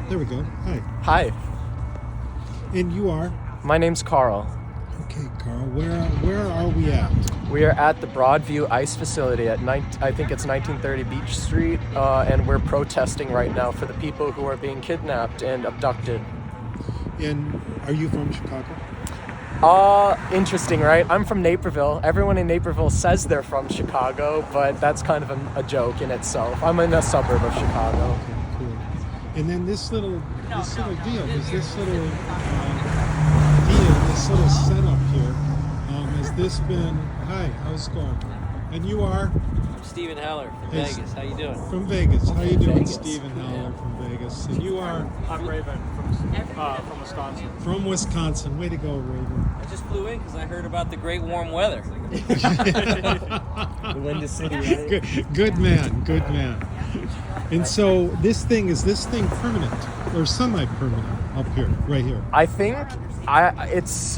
There we go. Hi. Hi, And you are? my name's Carl. Okay, Carl. Where are we at? We are at the Broadview ICE facility at I think it's 1930 Beach Street, and we're protesting right now for the people who are being kidnapped and abducted. And are you from Chicago? Interesting, right? I'm from Naperville. Everyone in Naperville says they're from Chicago, but that's kind of a joke in itself. I'm in a suburb of Chicago. Okay, cool. And then this little deal, this little setup here, has this been? Hi, how's it going? And you are I'm Stephen Heller from Hey, Vegas. How you doing? from Vegas. How you doing, Vegas. Stephen Heller from Vegas? And you are I'm Raven from Wisconsin. from Wisconsin. Way to go, Raven. I just flew in because I heard about the great warm weather. The Windy City, right? Good man. Good man. And so is this thing permanent or semi-permanent up here, right here? I think it's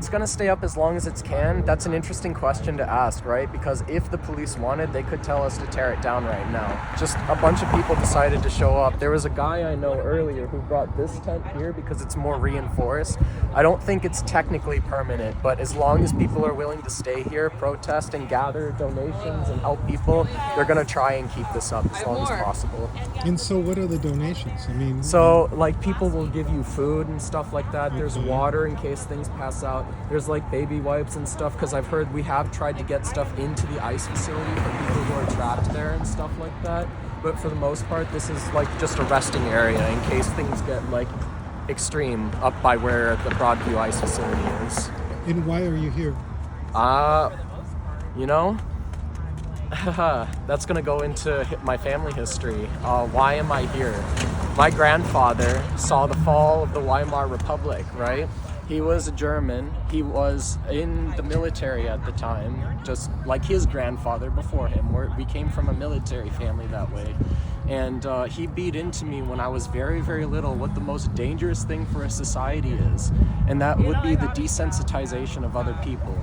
going to stay up as long as it can. That's an interesting question to ask, right? Because if the police wanted, they could tell us to tear it down right now. Just a bunch of people decided to show up. There was a guy I know earlier who brought this tent here because it's more reinforced. I don't think it's technically permanent, but as long as people are willing to stay here, protest and gather donations and help people, they're going to try and keep this up as long as possible. And so what are the donations? I mean, So, like, people will give you food and stuff like that. There's Okay. water in case things pass out. There's, like, baby wipes and stuff, because I've heard we have tried to get stuff into the ICE facility for people who are trapped there and stuff like that. But for the most part, this is, like, just a resting area in case things get, like, extreme up by where the Broadview ICE facility is. and why are you here? You know, that's going to go into my family history. Why am I here? My grandfather saw the fall of the Weimar Republic, right? He was a German. He was in the military at the time, just like his grandfather before him. We came from a military family that way. And he beat into me when I was very, very little what the most dangerous thing for a society is. And that would be the desensitization of other people.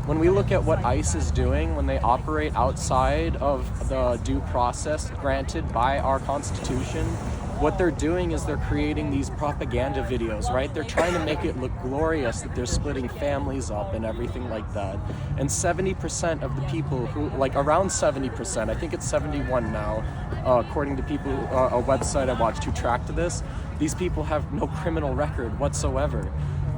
When we look at what ICE is doing when they operate outside of the due process granted by our Constitution, what they're doing is they're creating these propaganda videos, right? They're trying to make it look glorious that they're splitting families up and everything like that. And 70% of the people who, like around 70%, I think it's 71 now, according to people, a website I watched who tracked this, these people have no criminal record whatsoever.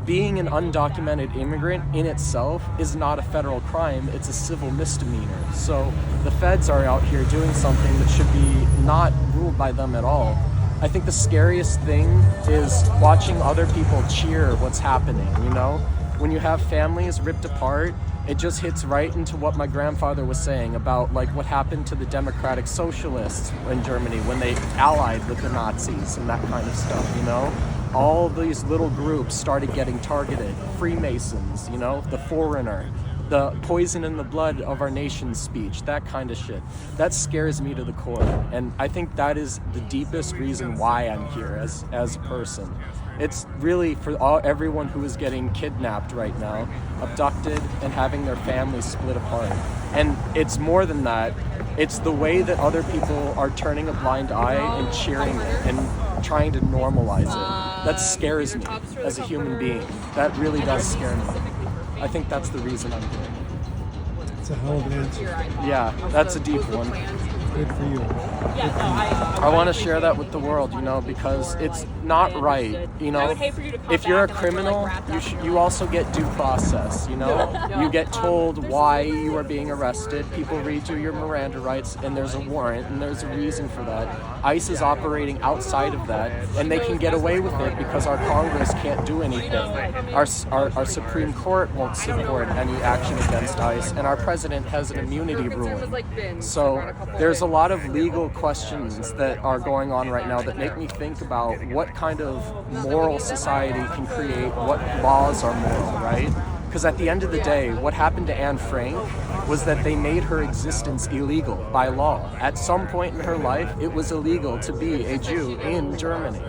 Being an undocumented immigrant in itself is not a federal crime, it's a civil misdemeanor. So the feds are out here doing something that should be not ruled by them at all. I think the scariest thing is watching other people cheer what's happening, you know? When you have families ripped apart, it just hits right into what my grandfather was saying about like what happened to the democratic socialists in Germany when they allied with the Nazis and that kind of stuff, you know? All these little groups started getting targeted. Freemasons, you know, the foreigner, the poison in the blood of our nation's speech, that kind of shit. That scares me to the core. And I think that is the deepest reason why I'm here as a person. It's really for everyone who is getting kidnapped right now, abducted, and having their families split apart. And it's more than that. It's the way that other people are turning a blind eye and cheering it and trying to normalize it. That scares me as a human being. That really does scare me. I think that's the reason I'm here. It's a hell of an answer. Yeah, that's a deep one. Good for you. I want to share that with the world, you know, because it's not right, you know. If you're a criminal, you also get due process, you know. You get told why you are being arrested. People read you your Miranda rights, and there's a warrant, and there's a reason for that. ICE is operating outside of that, and they can get away with it because our Congress can't do anything. Our Supreme Court won't support any action against ICE, and our president has an immunity ruling. So there's a lot of legal questions that are going on right now that make me think about what kind of moral society can create, what laws are moral, right? Because at the end of the day, what happened to Anne Frank was that they made her existence illegal by law. At some point in her life, it was illegal to be a Jew in Germany.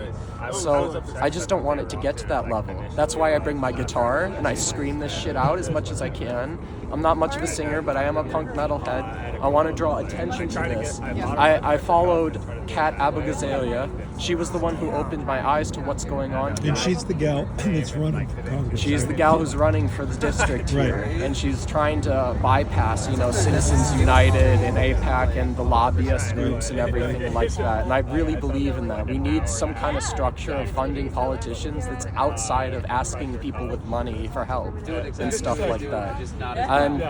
So I just don't want it to get to that level. That's why I bring my guitar and I scream this shit out as much as I can, I'm not much of a singer, but I am a punk metalhead. I want to draw attention to this. I followed Kat Abigazelia. She was the one who opened my eyes to what's going on here. And she's the gal that's running for Congress. She's the gal who's running for the district here, and she's trying to bypass, Citizens United and AIPAC and the lobbyist groups and everything like that. And I really believe in that. We need some kind of structure of funding politicians that's outside of asking people with money for help and stuff like that. And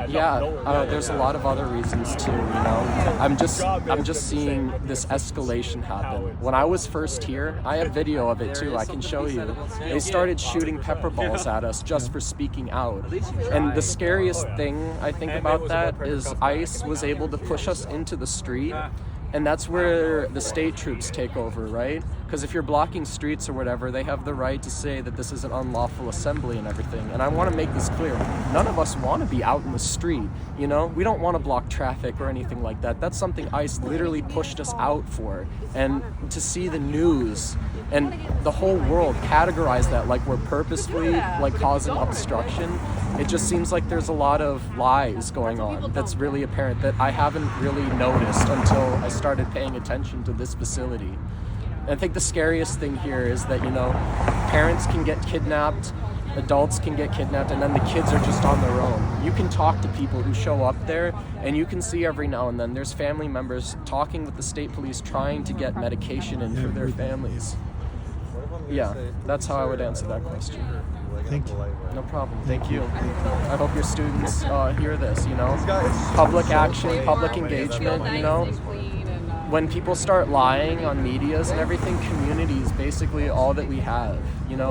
there's a lot of other reasons too. I'm just seeing this escalation happen. When I was first here, I have video of it too. I can show you. They started shooting pepper balls at us just for speaking out. And the scariest thing I think about that is ICE was able to push us into the street, and that's where the state troops take over, right? Because if you're blocking streets or whatever, they have the right to say that this is an unlawful assembly and everything. And I want to make this clear. None of us want to be out in the street, We don't want to block traffic or anything like that. That's something ICE literally pushed us out for. And to see the news and the whole world categorize that like we're purposefully causing obstruction, it just seems like there's a lot of lies going on that's really apparent that I haven't really noticed until I started paying attention to this facility. And I think the scariest thing here is that, parents can get kidnapped, adults can get kidnapped, and then the kids are just on their own. You can talk to people who show up there, and you can see every now and then there's family members talking with the state police trying to get medication in for their families. Yeah, that's how I would answer that question. Thank you. No problem. Thank you. I hope your students hear this, Public action, public engagement, When people start lying on medias and everything, community is basically all that we have.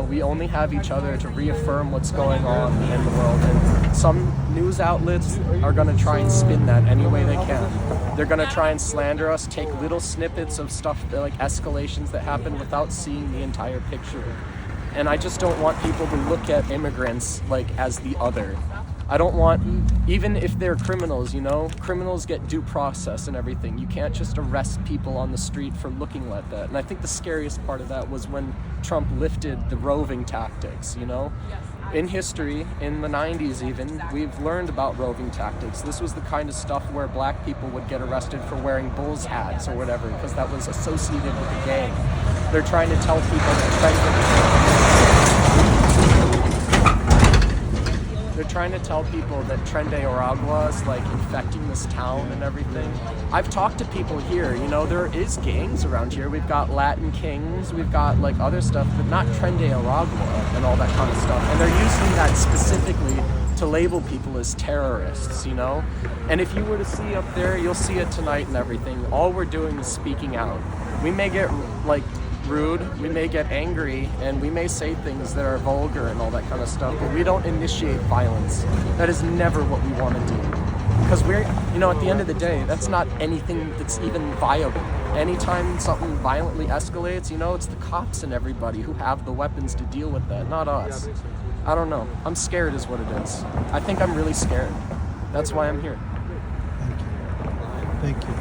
We only have each other to reaffirm what's going on in the world. And some news outlets are going to try and spin that any way they can. They're going to try and slander us, take little snippets of stuff like escalations that happen without seeing the entire picture. And I just don't want people to look at immigrants as the other. I don't want, even if they're criminals, criminals get due process and everything. You can't just arrest people on the street for looking like that. And I think the scariest part of that was when Trump lifted the roving tactics, In history, in the 90s even, we've learned about roving tactics. This was the kind of stuff where black people would get arrested for wearing Bulls hats or whatever, because that was associated with the gang. They're trying to tell people that Trende Aragua is infecting this town and everything. I've talked to people here, there is gangs around here. We've got Latin Kings, we've got other stuff, but not Trende Aragua and all that kind of stuff. And they're using that specifically to label people as terrorists, And if you were to see up there, you'll see it tonight and everything. All we're doing is speaking out. We may get rude, we may get angry, and we may say things that are vulgar and all that kind of stuff, but we don't initiate violence. That is never what we want to do. Because we're, at the end of the day, that's not anything that's even viable. Anytime something violently escalates, it's the cops and everybody who have the weapons to deal with that, not us. I don't know. I'm scared is what it is. I think I'm really scared. That's why I'm here. Thank you.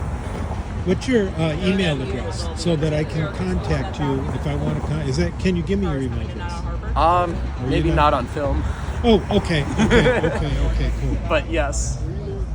What's your email address so that I can contact you if I want to? Can you give me your email address? Maybe not on film. Oh, okay, cool. But yes.